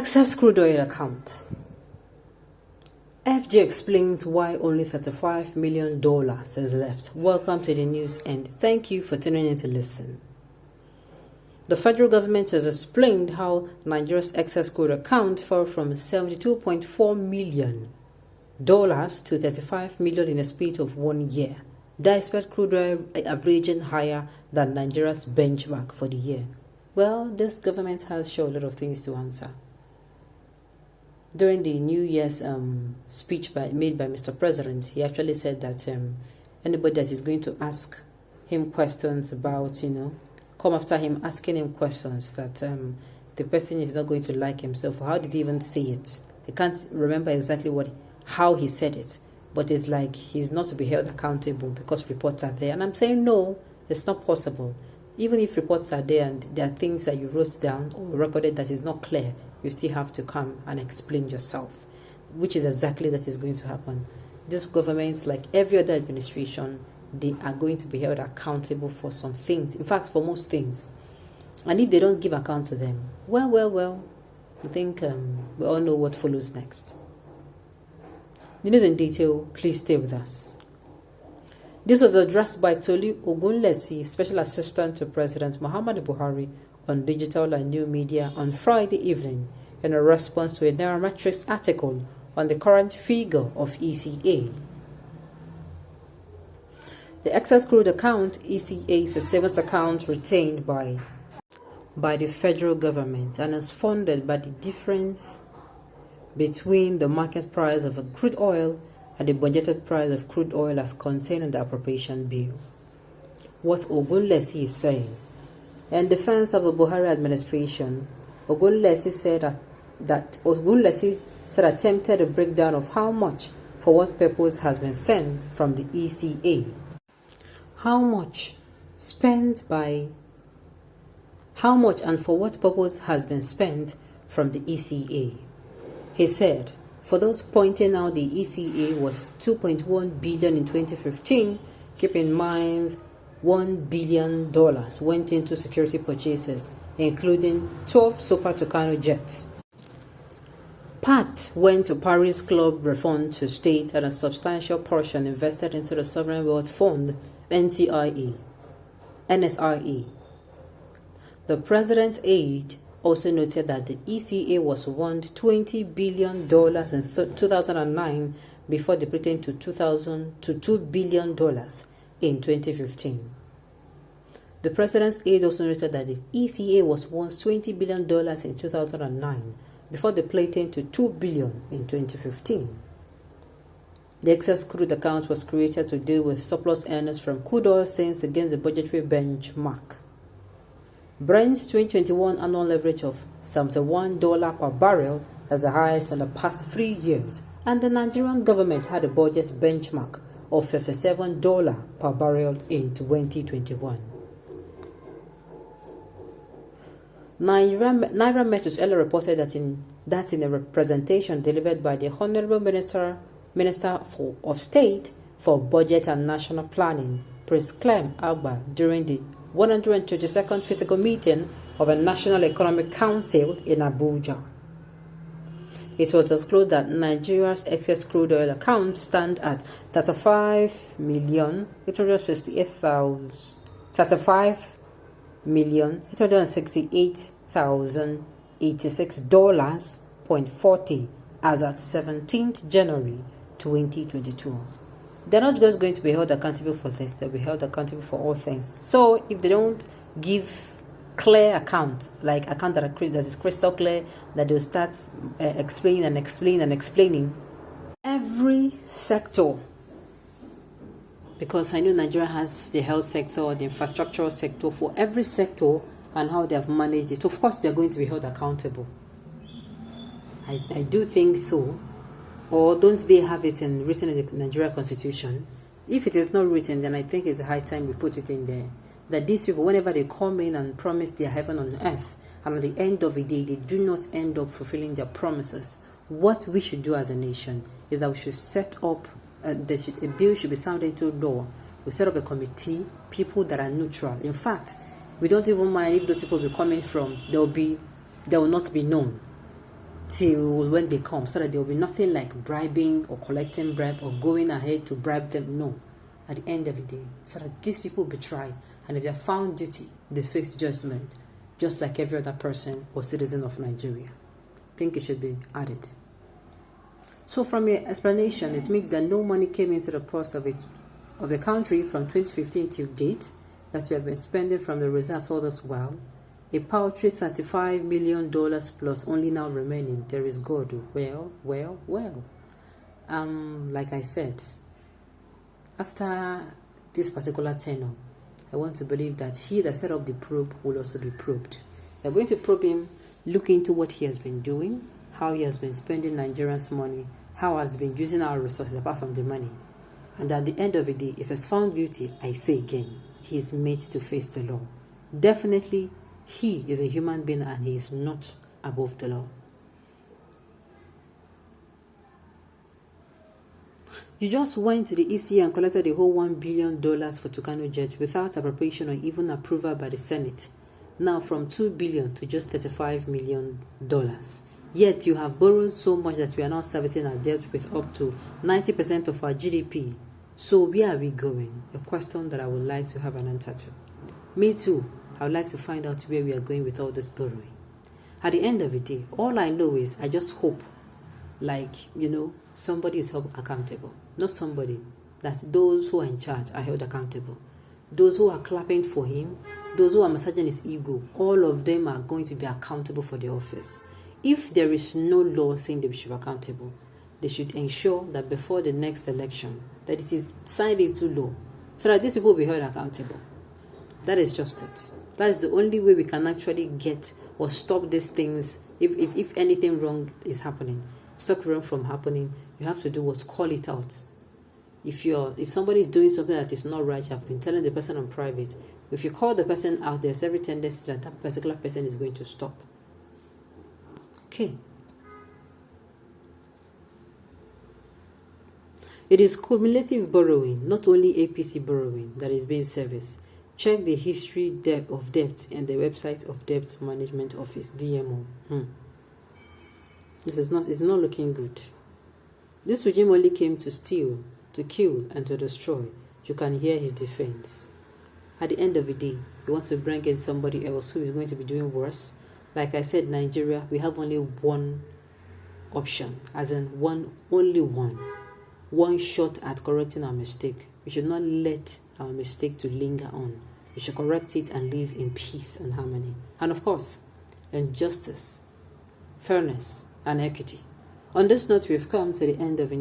Excess crude oil account. FG explains why only $35 million is left. Welcome to the news and thank you for tuning in to listen. The federal government has explained how Nigeria's excess crude account fell from $72.4 million to $35 million in a space of 1 year, despite crude oil averaging higher than Nigeria's benchmark for the year. Well, this government has shown a lot of things to answer. During the New Year's speech made by Mr. President, he actually said that anybody that is going to ask him questions about, come after him asking him questions, that the person is not going to like himself. How did he even say it? I can't remember exactly how he said it, but it's like he's not to be held accountable because reports are there. And I'm saying no, it's not possible. Even if reports are there and there are things that you wrote down or recorded that is not clear, you still have to come and explain yourself, which is exactly that is going to happen. This government, like every other administration, they are going to be held accountable for some things. In fact, for most things. And if they don't give account to them, well, I think we all know what follows next. The news in detail, please stay with us. This was addressed by Tolu Ogunlesi, Special Assistant to President Muhammadu Buhari, on digital and new media on Friday evening in a response to a Nairametrics article on the current figure of ECA. The excess crude account, ECA, is a savings account retained by the federal government and is funded by the difference between the market price of a crude oil and the budgeted price of crude oil as contained in the appropriation bill. What Ogunlesi is saying. In defense of the Buhari administration, Ogunlesi said attempted a breakdown of how much for what purpose has been sent from the ECA. How much and for what purpose has been spent from the ECA. He said, for those pointing out the ECA was $2.1 billion in 2015, keep in mind $1 billion went into security purchases, including 12 Super Tucano jets. Part went to Paris Club refund to state and a substantial portion invested into the Sovereign Wealth Fund, NSRE. The President's aide also noted that the ECA was worth $20 billion in 2009 before depleting to $2 billion in 2015. The President's aide also noted that the ECA was once $20 billion in 2009 before depleting to $2 billion in 2015. The excess crude account was created to deal with surplus earnings from crude oil sales against the budgetary benchmark. Brent's 2021 annual average of $71 per barrel is the highest in the past 3 years, and the Nigerian government had a budget benchmark of $57 per barrel in 2021. Nairametrics earlier reported that in a representation delivered by the Honorable Minister of State for Budget and National Planning, Prince Clem Agba, during the 122nd physical meeting of a National Economic Council in Abuja. It was disclosed that Nigeria's excess crude oil accounts stand at $35,868,086.40 as at 17th January 2022. They're not just going to be held accountable for this, they'll be held accountable for all things. So if they don't give clear account, like account that is crystal clear, that they'll start explaining every sector, because I know Nigeria has the health sector, the infrastructural sector, for every sector and how they have managed it. Of course, they're going to be held accountable. I do think so. Or don't they have it written in the Nigeria Constitution? If it is not written, then I think it's a high time we put it in there. That these people, whenever they come in and promise their heaven on earth, and at the end of the day, they do not end up fulfilling their promises. What we should do as a nation is that we should set up, a bill should be sounded into law. We set up a committee, people that are neutral. In fact, we don't even mind if those people will be coming from, they will not be known. till when they come, so that there will be nothing like bribing or collecting bribe or going ahead to bribe them. No, at the end of the day, so that these people will be tried, and if they are found guilty, they face judgment, just like every other person or citizen of Nigeria. I think it should be added. So from your explanation, it means that no money came into the purse of the country from 2015 till date, that we have been spending from the reserve all this while. A paltry $35 million plus only now remaining. There is God. Well. Like I said, after this particular tenure, I want to believe that he that set up the probe will also be probed. We're going to probe him, look into what he has been doing, how he has been spending Nigerians' money, how he has been using our resources apart from the money. And at the end of the day, if he's found guilty, I say again, he is made to face the law. Definitely, he is a human being and he is not above the law. You just went to the EC and collected the whole $1 billion for Tucano Jet without appropriation or even approval by the Senate. Now from $2 billion to just $35 million. Yet you have borrowed so much that we are now servicing our debt with up to 90% of our GDP. So where are we going? A question that I would like to have an answer to. Me too. I would like to find out where we are going with all this borrowing. At the end of the day, all I know is I just hope, somebody is held accountable. Not somebody, that those who are in charge are held accountable. Those who are clapping for him, those who are massaging his ego, all of them are going to be accountable for the office. If there is no law saying they should be accountable, they should ensure that before the next election, that it is signed into law, so that these people will be held accountable. That is just it. That is the only way we can actually get or stop these things. If anything wrong is happening, stop wrong from happening, you have to do what? Call it out. If somebody is doing something that is not right, you have been telling the person on private. If you call the person out, there's every tendency that that particular person is going to stop. Okay. It is cumulative borrowing, not only APC borrowing, that is being serviced. Check the history of debt and the website of Debt Management Office, DMO. It's not looking good. This regime only came to steal, to kill, and to destroy. You can hear his defense. At the end of the day, you want to bring in somebody else who is going to be doing worse. Like I said, Nigeria, we have only one option, as in only one shot at correcting our mistake. We should not let our mistake to linger on. We should correct it and live in peace and harmony. And of course, in justice, fairness, and equity. On this note, we've come to the end of